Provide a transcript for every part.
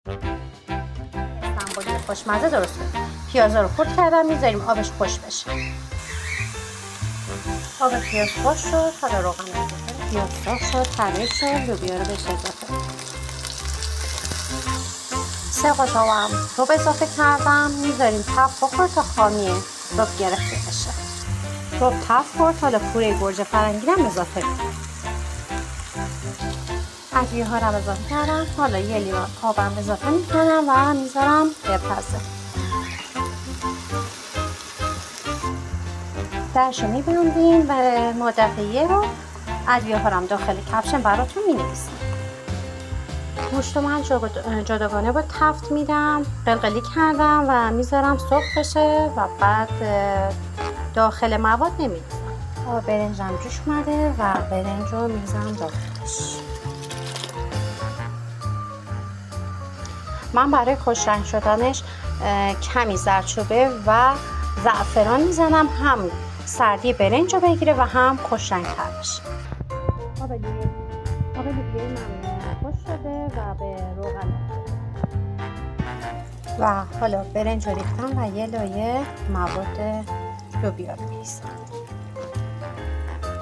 سمبولی خوشمزه درست کنیم. پیازا رو خرد کردم، میذاریم آبش خوش بشه. آب پیاز خوش شد، حالا روغن رو بذاریم. پیاز سرخ شد، تمیز شد، لوبیا رو بهش اضافه کنیم. 3 قاشق هم رب اضافه کردم، میذاریم تفت بخور تا خامی رب گرفته بشه. رب تفت خورد، حالا پوره گوجه فرنگی هم اضافه کنیم. ادویه ها رو اضافه کردم، حالا 1 لیوان آبم اضافه میکنم و میذارم بپزه. درشو میبندیم و مدت 1 رو ادویه ها رو داخل کفشم براتون مینویسم. گوشت رو من جداگانه با تفت میدم، قلقلی کردم و میذارم سرخ بشه و بعد داخل مواد نمیدم. برنجم جوش اومده و برنج رو میذارم داخلش. من برای خوش رنگ شدنش کمی زردچوبه و زعفران میزنم، هم سردی برنج رو بگیره و هم خوش رنگ تر بشه. آب لوبیای من خوش شده و به روغن و حالا برنج رو ریختم و 1 لایه مواد لوبیا رو میریزم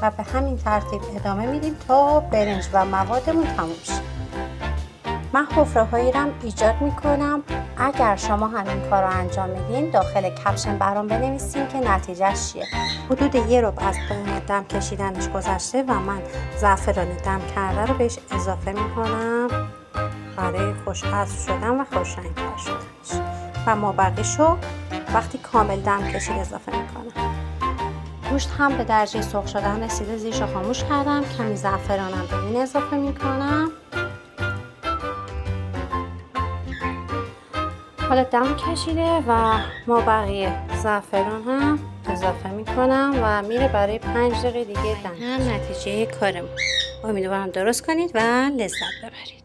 و به همین ترتیب ادامه میدیم تا برنج و موادمون تموم شه. من حفره هایی رو ایجاد میکنم. اگر شما هم این کار رو انجام میدین داخل کپشن برام بنویسین که نتیجهش چیه. حدود 1 ربع از دم کشیدنش گذشته و من زعفران دم کرده رو بهش اضافه میکنم برای خوش عصر شدن و خوش رنگ تر شدنش و مابقیشو وقتی کامل دم کشید اضافه میکنم. گوشت هم به درجه سرخ شدن رسیده، زیرشو خاموش کردم. کمی زعفرانم به این اضافه میکنم. حالا دم کشیده و مابقی زعفران هم اضافه میکنم و میره برای 5 دقیقه دیگه دم. هم نتیجه کارمون. امیدوارم درست کنید و لذت ببرید.